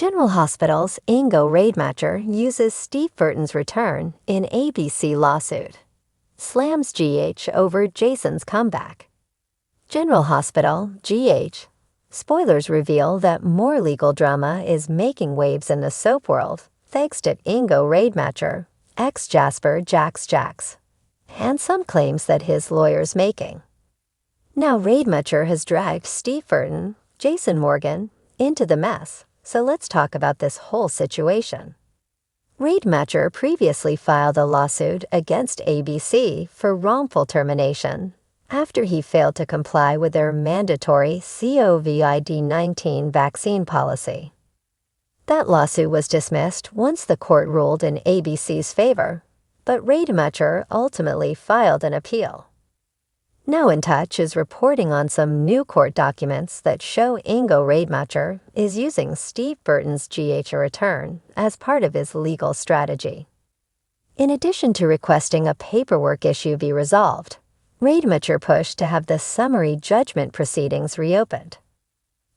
General Hospital's Ingo Rademacher uses Steve Burton's return in ABC lawsuit. Slams GH over Jason's comeback. General Hospital, GH. Spoilers reveal that more legal drama is making waves in the soap world thanks to Ingo Rademacher, ex-Jasper Jax, and some claims that his lawyer's making. Now Rademacher has dragged Steve Burton, Jason Morgan, into the mess, so let's talk about this whole situation. Rademacher previously filed a lawsuit against ABC for wrongful termination after he failed to comply with their mandatory COVID-19 vaccine policy. That lawsuit was dismissed once the court ruled in ABC's favor, but Rademacher ultimately filed an appeal. Now In Touch is reporting on some new court documents that show Ingo Rademacher is using Steve Burton's GH return as part of his legal strategy. In addition to requesting a paperwork issue be resolved, Rademacher pushed to have the summary judgment proceedings reopened.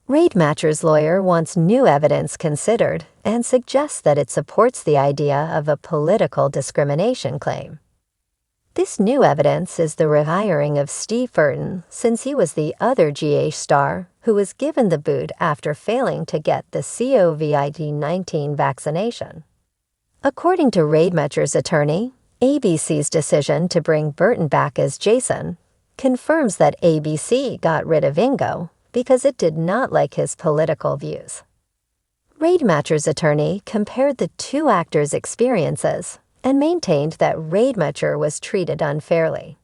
Rademacher's lawyer wants new evidence considered and suggests that it supports the idea of a political discrimination claim. This new evidence is the rehiring of Steve Burton, since he was the other GH star who was given the boot after failing to get the COVID-19 vaccination. According to Rademacher's attorney, ABC's decision to bring Burton back as Jason confirms that ABC got rid of Ingo because it did not like his political views. Rademacher's attorney compared the two actors' experiences and maintained that Rademacher was treated unfairly.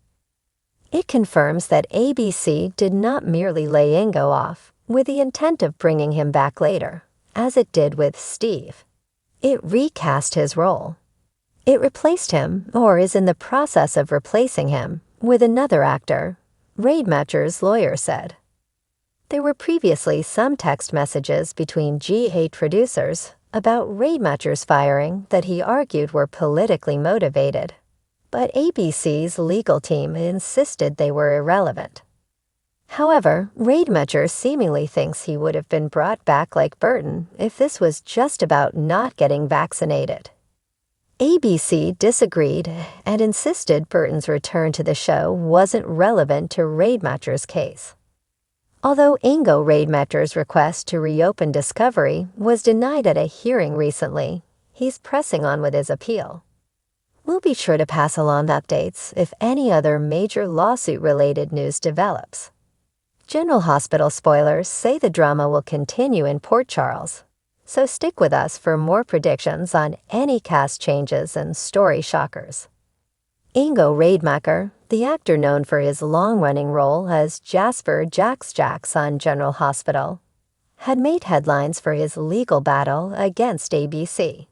It confirms that ABC did not merely lay Ingo off with the intent of bringing him back later, as it did with Steve. It recast his role. It replaced him, or is in the process of replacing him, with another actor, Rademacher's lawyer said. There were previously some text messages between GH producers about Rademacher's firing that he argued were politically motivated, but ABC's legal team insisted they were irrelevant. However, Rademacher seemingly thinks he would have been brought back like Burton if this was just about not getting vaccinated. ABC disagreed and insisted Burton's return to the show wasn't relevant to Rademacher's case. Although Ingo Rademacher's request to reopen discovery was denied at a hearing recently, he's pressing on with his appeal. We'll be sure to pass along updates if any other major lawsuit-related news develops. General Hospital spoilers say the drama will continue in Port Charles, so stick with us for more predictions on any cast changes and story shockers. Ingo Rademacher, the actor known for his long-running role as Jasper Jax on General Hospital, had made headlines for his legal battle against ABC.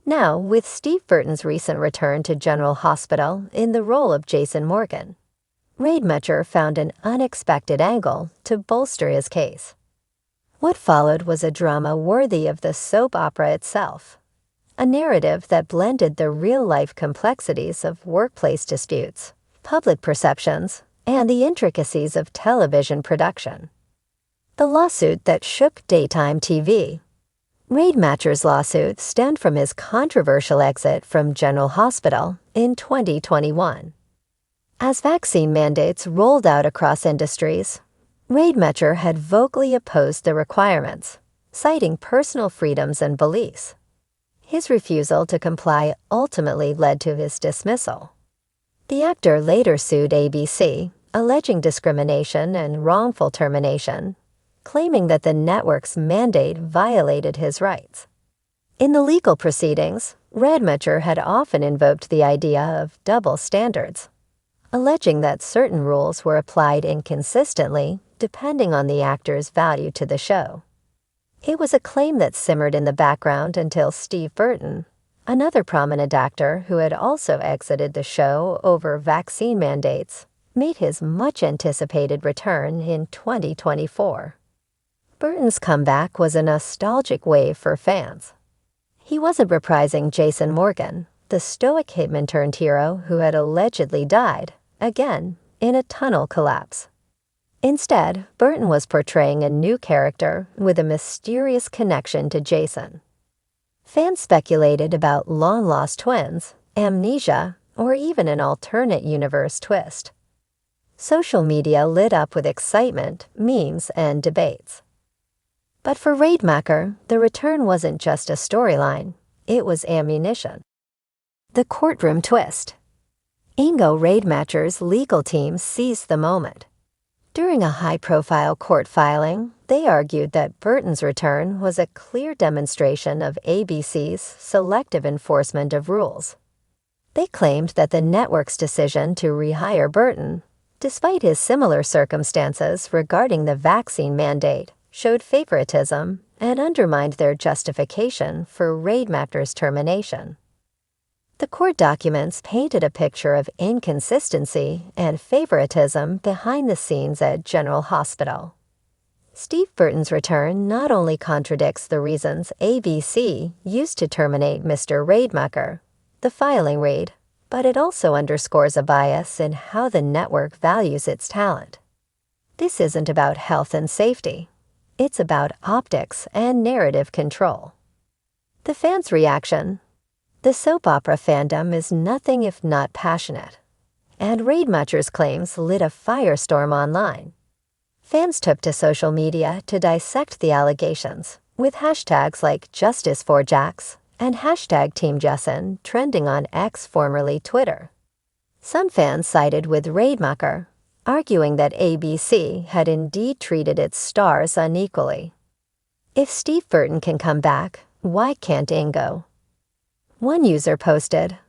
Now, with Steve Burton's recent return to General Hospital in the role of Jason Morgan, Rademacher found an unexpected angle to bolster his case. What followed was a drama worthy of the soap opera itself. A narrative that blended the real-life complexities of workplace disputes, public perceptions, and the intricacies of television production. The lawsuit that shook daytime TV. Rademacher's lawsuit stemmed from his controversial exit from General Hospital in 2021. As vaccine mandates rolled out across industries, Rademacher had vocally opposed the requirements, citing personal freedoms and beliefs. His refusal to comply ultimately led to his dismissal. The actor later sued ABC, alleging discrimination and wrongful termination, claiming that the network's mandate violated his rights. In the legal proceedings, Rademacher had often invoked the idea of double standards, alleging that certain rules were applied inconsistently depending on the actor's value to the show. It was a claim that simmered in the background until Steve Burton, another prominent actor who had also exited the show over vaccine mandates, made his much-anticipated return in 2024. Burton's comeback was a nostalgic wave for fans. He wasn't reprising Jason Morgan, the stoic hitman-turned hero who had allegedly died, again, in a tunnel collapse. Instead, Burton was portraying a new character with a mysterious connection to Jason. Fans speculated about long-lost twins, amnesia, or even an alternate universe twist. Social media lit up with excitement, memes, and debates. But for Rademacher, the return wasn't just a storyline, it was ammunition. The courtroom twist. Ingo Rademacher's legal team seized the moment. During a high-profile court filing, they argued that Burton's return was a clear demonstration of ABC's selective enforcement of rules. They claimed that the network's decision to rehire Burton, despite his similar circumstances regarding the vaccine mandate, showed favoritism and undermined their justification for Rademacher's termination. The court documents painted a picture of inconsistency and favoritism behind the scenes at General Hospital. Steve Burton's return not only contradicts the reasons ABC used to terminate Mr. Rademacher, the filing read, but it also underscores a bias in how the network values its talent. This isn't about health and safety. It's about optics and narrative control. The fans' reaction. The soap opera fandom is nothing if not passionate, and Rademacher's claims lit a firestorm online. Fans took to social media to dissect the allegations, with hashtags like #JusticeForJax and #TeamJessen trending on X, formerly Twitter. Some fans sided with Rademacher, arguing that ABC had indeed treated its stars unequally. If Steve Burton can come back, why can't Ingo? One user posted.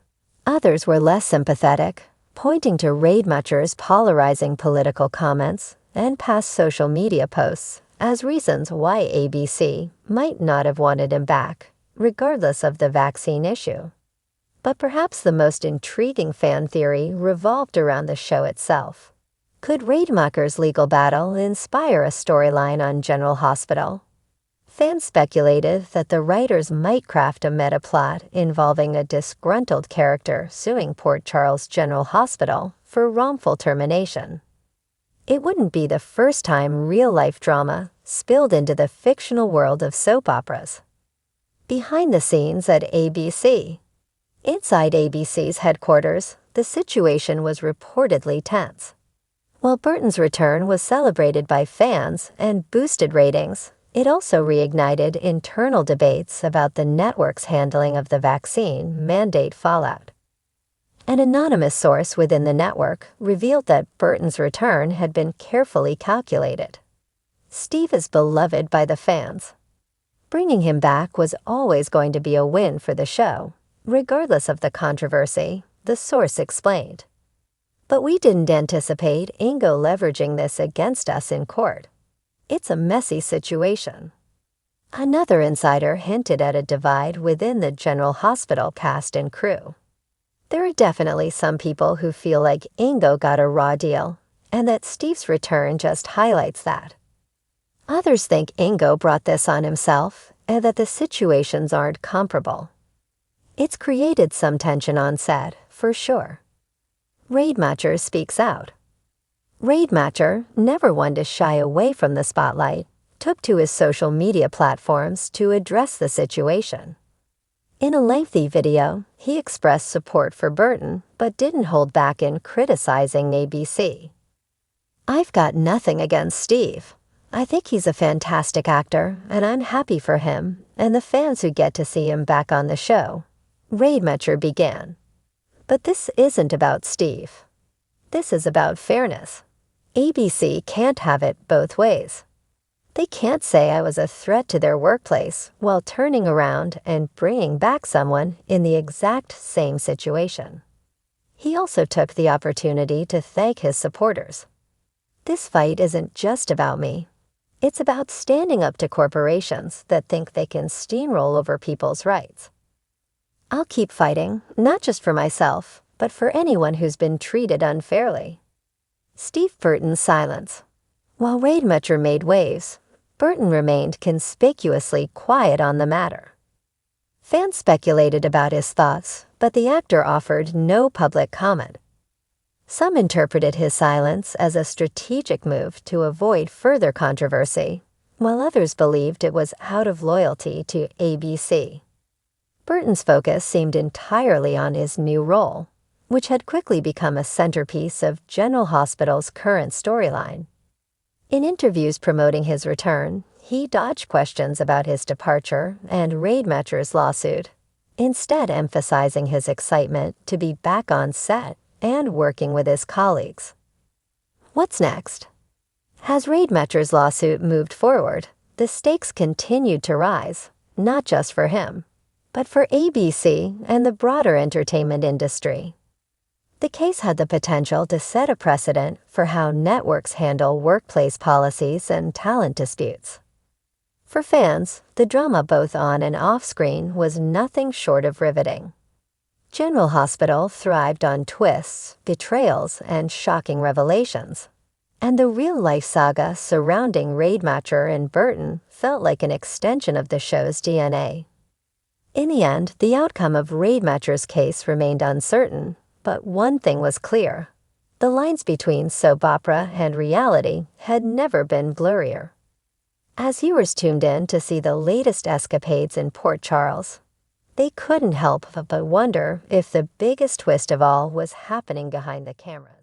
Others were less sympathetic, pointing to Rademacher's polarizing political comments and past social media posts as reasons why ABC might not have wanted him back, regardless of the vaccine issue. But perhaps the most intriguing fan theory revolved around the show itself. Could Rademacher's legal battle inspire a storyline on General Hospital? Fans speculated that the writers might craft a meta-plot involving a disgruntled character suing Port Charles General Hospital for wrongful termination. It wouldn't be the first time real-life drama spilled into the fictional world of soap operas. Behind the scenes at ABC. Inside ABC's headquarters, the situation was reportedly tense. While Burton's return was celebrated by fans and boosted ratings, it also reignited internal debates about the network's handling of the vaccine mandate fallout. An anonymous source within the network revealed that Burton's return had been carefully calculated. Steve is beloved by the fans. Bringing him back was always going to be a win for the show, regardless of the controversy, the source explained. But we didn't anticipate Ingo leveraging this against us in court. It's a messy situation. Another insider hinted at a divide within the General Hospital cast and crew. There are definitely some people who feel like Ingo got a raw deal, and that Steve's return just highlights that. Others think Ingo brought this on himself, and that the situations aren't comparable. It's created some tension on set, for sure. Rademacher speaks out. Rademacher, never one to shy away from the spotlight, took to his social media platforms to address the situation. In a lengthy video, he expressed support for Burton, but didn't hold back in criticizing ABC. "I've got nothing against Steve. I think he's a fantastic actor, and I'm happy for him and the fans who get to see him back on the show," Rademacher began. But this isn't about Steve. This is about fairness. ABC can't have it both ways. They can't say I was a threat to their workplace while turning around and bringing back someone in the exact same situation. He also took the opportunity to thank his supporters. This fight isn't just about me. It's about standing up to corporations that think they can steamroll over people's rights. I'll keep fighting, not just for myself, but for anyone who's been treated unfairly. Steve Burton's silence. While Rademacher made waves, Burton remained conspicuously quiet on the matter. Fans speculated about his thoughts, but the actor offered no public comment. Some interpreted his silence as a strategic move to avoid further controversy, while others believed it was out of loyalty to ABC. Burton's focus seemed entirely on his new role, which had quickly become a centerpiece of General Hospital's current storyline. In interviews promoting his return, he dodged questions about his departure and Rademacher's lawsuit, instead emphasizing his excitement to be back on set and working with his colleagues. What's next? As Rademacher's lawsuit moved forward, the stakes continued to rise, not just for him, but for ABC and the broader entertainment industry. The case had the potential to set a precedent for how networks handle workplace policies and talent disputes. For fans, the drama both on and off-screen was nothing short of riveting. General Hospital thrived on twists, betrayals, and shocking revelations, and the real-life saga surrounding Rademacher and Burton felt like an extension of the show's DNA. In the end, the outcome of Rademacher's case remained uncertain, but one thing was clear. The lines between soap opera and reality had never been blurrier. As viewers tuned in to see the latest escapades in Port Charles, they couldn't help but wonder if the biggest twist of all was happening behind the cameras.